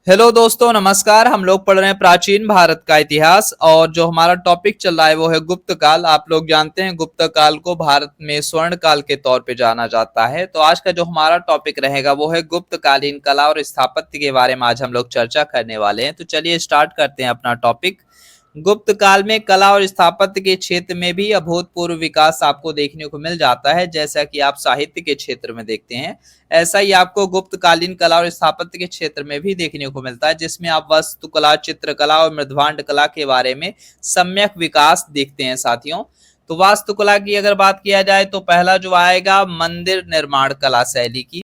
Hello दोस्तों, नमस्कार। हम लोग पढ़ रहे हैं प्राचीन भारत का इतिहास और जो हमारा टॉपिक चल रहा है वो है गुप्त काल। आप लोग जानते हैं गुप्त काल को भारत में स्वर्ण काल के तौर पे जाना जाता है। तो आज का जो हमारा टॉपिक रहेगा वो है गुप्त कालीन कला और स्थापत्य के बारे में आज हम लोग चर्चा करने वाले हैं। तो चलिए स्टार्ट करते हैं अपना टॉपिक। गुप्त काल में कला और स्थापत्य के क्षेत्र में भी अभूतपूर्व विकास आपको देखने को मिल जाता है, जैसा कि आप साहित्य के क्षेत्र में देखते हैं। ऐसा ही आपको गुप्तकालीन कला और स्थापत्य के क्षेत्र में भी देखने को मिलता है, जिसमें आप वास्तुकला, चित्रकला और मृदभांड कला के बारे में सम्यक विकास देखते हैं साथियों। तो वास्तुकला की अगर बात किया जाए तो पहला जो आएगा मंदिर निर्माण कला शैली की।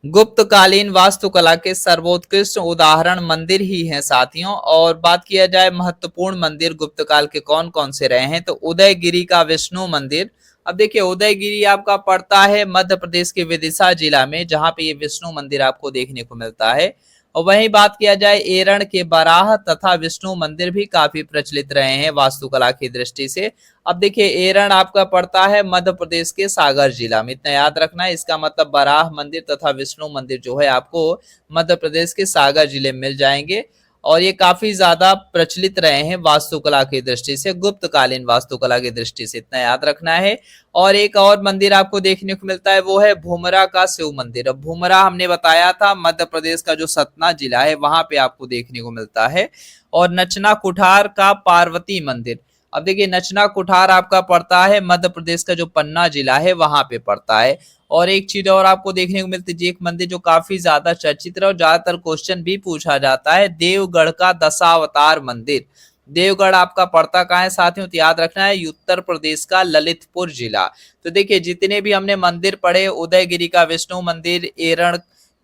गुप्तकालीन वास्तुकला के सर्वोत्कृष्ट उदाहरण मंदिर ही हैं साथियों। और बात किया जाए महत्वपूर्ण मंदिर गुप्त काल के कौन कौन से रहे हैं, तो उदयगिरी का विष्णु मंदिर। अब देखिए उदयगिरी आपका पड़ता है मध्य प्रदेश के विदिशा जिला में, जहां पे ये विष्णु मंदिर आपको देखने को मिलता है। और वहीं बात किया जाए एरण के बराह तथा विष्णु मंदिर भी काफी प्रचलित रहे हैं वास्तुकला की दृष्टि से। अब देखिए एरण आपका पड़ता है मध्य प्रदेश के सागर जिला में, इतना याद रखना है। इसका मतलब बराह मंदिर तथा विष्णु मंदिर जो है आपको मध्य प्रदेश के सागर जिले में मिल जाएंगे। और ये काफी ज्यादा प्रचलित रहे हैं वास्तुकला की दृष्टि से, गुप्तकालीन वास्तुकला की दृष्टि से, इतना याद रखना है। और एक और मंदिर आपको देखने को मिलता है वो है भूमरा का शिव मंदिर। अब भूमरा हमने बताया था मध्य प्रदेश का जो सतना जिला है वहां पे आपको देखने को मिलता है। और नचना कुठार का पार्वती मंदिर। अब देखिए नचना कुठार आपका पड़ता है मध्य प्रदेश का जो पन्ना जिला है वहां पे पड़ता है। और एक चीज और आपको देखने को मिलती है, एक मंदिर जो काफी ज्यादा चर्चित है और ज्यादातर क्वेश्चन भी पूछा जाता है, देवगढ़ का दशावतार मंदिर। देवगढ़ आपका पड़ता कहाँ है साथियों, तो याद रखना है उत्तर प्रदेश का ललितपुर जिला। तो देखिए जितने भी हमने मंदिर पढ़े, उदयगिरी का विष्णु मंदिर, एरण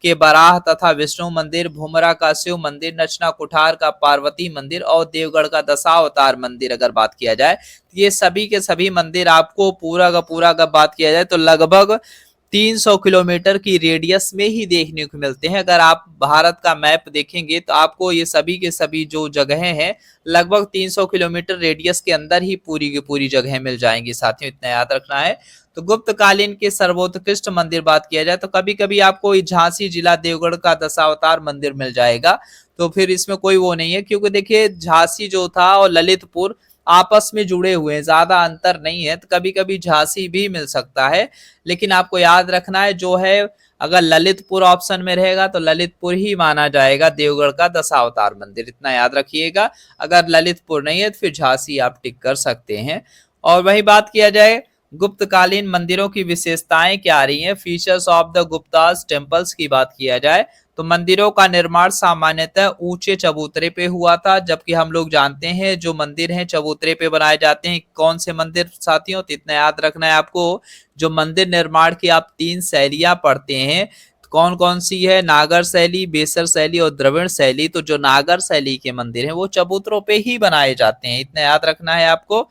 के बराह तथा विष्णु मंदिर, भूमरा का शिव मंदिर, नचना कुठार का पार्वती मंदिर और देवगढ़ का दशावतार मंदिर अगर बात किया जाए, ये सभी के सभी मंदिर आपको पूरा का पूरा अगर बात किया जाए तो लगभग 300 किलोमीटर की रेडियस में ही देखने को मिलते हैं। अगर आप भारत का मैप देखेंगे तो आपको ये सभी के सभी जो जगहें हैं लगभग 300 किलोमीटर रेडियस के अंदर ही पूरी की पूरी जगहें मिल जाएंगी साथियों, इतना याद रखना है। तो गुप्तकालीन के सर्वोत्कृष्ट मंदिर बात किया जाए तो कभी कभी आपको झांसी जिला देवगढ़ का दशावतार मंदिर मिल जाएगा। तो फिर इसमें कोई वो नहीं है, क्योंकि देखिए झांसी जो था और ललितपुर आपस में जुड़े हुए हैं, ज्यादा अंतर नहीं है। तो कभी कभी झांसी भी मिल सकता है, लेकिन आपको याद रखना है जो है अगर ललितपुर ऑप्शन में रहेगा तो ललितपुर ही माना जाएगा देवगढ़ का दशावतार मंदिर, इतना याद रखिएगा। अगर ललितपुर नहीं है तो फिर झांसी आप टिक कर सकते हैं। और वही बात किया जाए गुप्तकालीन मंदिरों की विशेषताएं क्या रही हैं, features of the Guptas temples की बात किया जाए तो मंदिरों का निर्माण सामान्यतः ऊंचे चबूतरे पे हुआ था, जबकि हम लोग जानते हैं जो मंदिर हैं चबूतरे पे बनाए जाते हैं। कौन से मंदिर साथियों, तो इतना याद रखना है आपको, जो मंदिर निर्माण की आप 3 शैलियां पढ़ते हैं कौन कौन सी है, नागर शैली, बेसर शैली और द्रविड़ शैली। तो जो नागर शैली के मंदिर हैं वो चबूतरों पे ही बनाए जाते हैं, इतना याद रखना है आपको।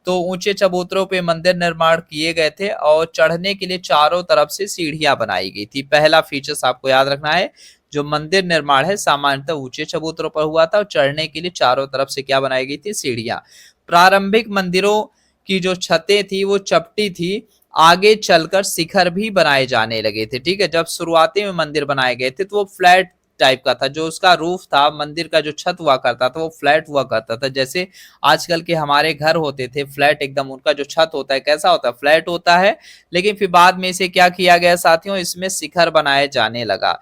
तो ऊंचे चबूतरों पे मंदिर निर्माण किए गए थे और चढ़ने के लिए चारों तरफ से सीढ़ियां बनाई गई थी। पहला फीचर्स आपको याद रखना है, जो मंदिर निर्माण है सामान्यतः ऊंचे चबूतरों पर हुआ था और चढ़ने के लिए चारों तरफ से क्या बनाई गई थी, सीढ़ियां। प्रारंभिक मंदिरों की जो छतें थी वो चपटी थी, आगे चलकर शिखर भी बनाए जाने लगे थे। ठीक है, जब शुरुआती में मंदिर बनाए गए थे तो वो फ्लैट टाइप का था, जो उसका रूफ था मंदिर का जो छत हुआ करता था वो फ्लैट हुआ करता था। जैसे आजकल के हमारे घर होते थे फ्लैट एकदम, उनका जो छत होता है कैसा होता है, फ्लैट होता है। लेकिन फिर बाद में इसे क्या किया गया साथियों, इसमें शिखर बनाए जाने लगा।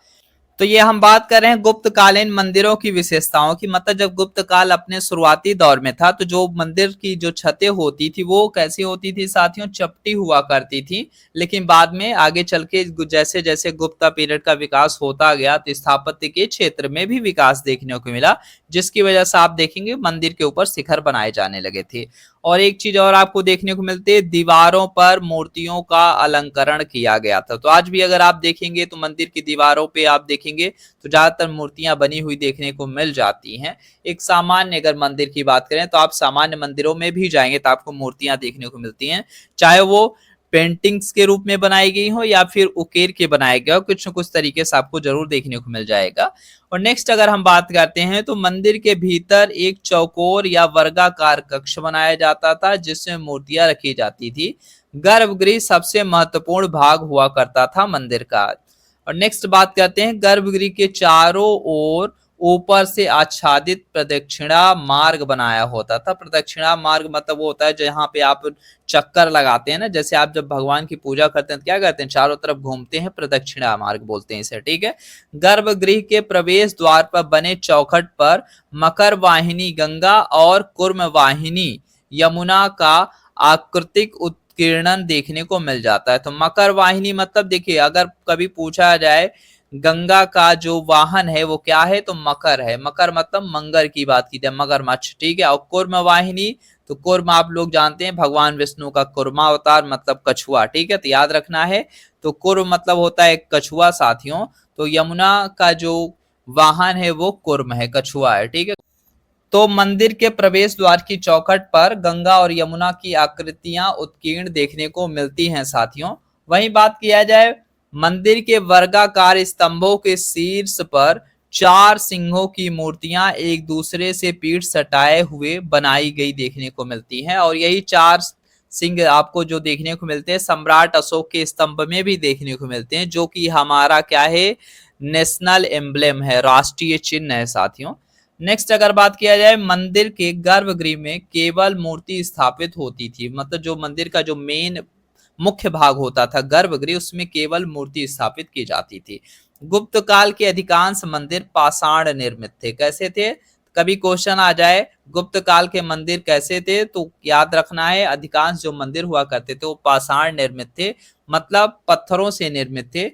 तो ये हम बात कर रहे हैं गुप्तकालीन मंदिरों की विशेषताओं की। मतलब जब गुप्त काल अपने शुरुआती दौर में था तो जो मंदिर की जो छतें होती थी वो कैसी होती थी साथियों, चपटी हुआ करती थी। लेकिन बाद में आगे चल के जैसे जैसे गुप्ता पीरियड का विकास होता गया तो स्थापत्य के क्षेत्र में भी विकास देखने को मिला, जिसकी वजह से आप देखेंगे मंदिर के ऊपर शिखर बनाए जाने लगे थे। और एक चीज और आपको देखने को मिलती है, दीवारों पर मूर्तियों का अलंकरण किया गया था। तो आज भी अगर आप देखेंगे तो मंदिर की दीवारों पे आप देखेंगे तो ज्यादातर मूर्तियां बनी हुई देखने को मिल जाती हैं। एक सामान्य अगर मंदिर की बात करें तो आप सामान्य मंदिरों में भी जाएंगे तो आपको मूर्तियां देखने को मिलती हैं, चाहे वो पेंटिंग्स के रूप में बनाई गई हो या फिर उकेर के बनाया गया हो, कुछ न कुछ तरीके से आपको जरूर देखने को मिल जाएगा। और नेक्स्ट अगर हम बात करते हैं तो मंदिर के भीतर एक चौकोर या वर्गाकार कक्ष बनाया जाता था जिसमें मूर्तियां रखी जाती थी। गर्भगृह सबसे महत्वपूर्ण भाग हुआ करता था मंदिर का। और नेक्स्ट बात करते हैं गर्भगृह के चारों ओर ऊपर से आच्छादित प्रदक्षिणा मार्ग बनाया होता था। प्रदक्षिणा मार्ग मतलब वो होता है जहाँ पे आप चक्कर लगाते हैं ना, जैसे आप जब भगवान की पूजा करते हैं तो क्या करते हैं, चारों तरफ घूमते हैं, प्रदक्षिणा मार्ग बोलते हैं इसे, ठीक है। गर्भगृह के प्रवेश द्वार पर बने चौखट पर मकर वाहिनी गंगा और कुर्म वाहिनी यमुना का आकृतिक उत्कीर्णन देखने को मिल जाता है। तो मकर वाहिनी मतलब देखिए, अगर कभी पूछा जाए गंगा का जो वाहन है वो क्या है, तो मकर है। मकर मतलब मंगर की बात की जाए, मगरमच्छ, ठीक है। और कुर्म वाहिनी, तो कुर्म आप लोग जानते हैं भगवान विष्णु का कुर्मा अवतार मतलब कछुआ, ठीक है, तो याद रखना है। तो कुर्म मतलब होता है कछुआ साथियों। तो यमुना का जो वाहन है वो कुर्म है, कछुआ है, ठीक है। तो मंदिर के प्रवेश द्वार की चौखट पर गंगा और यमुना की आकृतियां उत्कीर्ण देखने को मिलती हैं साथियों। वहीं बात किया जाए मंदिर के वर्गाकार स्तंभों के शीर्ष पर चार सिंहों की मूर्तियां एक दूसरे से पीठ सटाए हुए बनाई गई देखने को मिलती हैं, और यही चार सिंह आपको जो देखने को मिलते हैं सम्राट अशोक के स्तंभ में भी देखने को मिलते हैं, जो कि हमारा क्या है, नेशनल एम्ब्लेम है, राष्ट्रीय चिन्ह है साथियों। नेक्स्ट अगर बात किया जाए, मंदिर के गर्भगृह में केवल मूर्ति स्थापित होती थी, मतलब जो मंदिर का जो मेन मुख्य भाग होता था गर्भगृह, उसमें केवल मूर्ति स्थापित की जाती थी। गुप्त काल के अधिकांश मंदिर पाषाण निर्मित थे। कैसे थे, कभी क्वेश्चन आ जाए गुप्त काल के मंदिर कैसे थे, तो याद रखना है अधिकांश जो मंदिर हुआ करते थे वो पाषाण निर्मित थे, मतलब पत्थरों से निर्मित थे।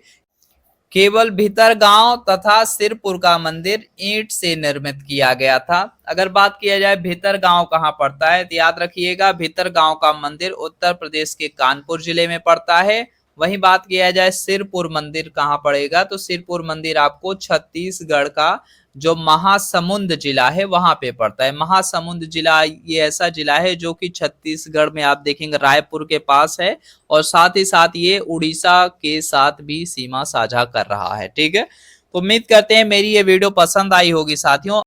केवल भीतरगांव तथा सिरपुर का मंदिर ईंट से निर्मित किया गया था। अगर बात किया जाए भीतरगांव कहाँ पड़ता है, तो याद रखिएगा भीतरगांव का मंदिर उत्तर प्रदेश के कानपुर जिले में पड़ता है। वहीं बात किया जाए सिरपुर मंदिर कहाँ पड़ेगा, तो सिरपुर मंदिर आपको छत्तीसगढ़ का जो महासमुंद जिला है वहां पे पड़ता है। महासमुंद जिला ये ऐसा जिला है जो कि छत्तीसगढ़ में आप देखेंगे रायपुर के पास है, और साथ ही साथ ये उड़ीसा के साथ भी सीमा साझा कर रहा है, ठीक है। तो उम्मीद करते हैं मेरी ये वीडियो पसंद आई होगी साथियों।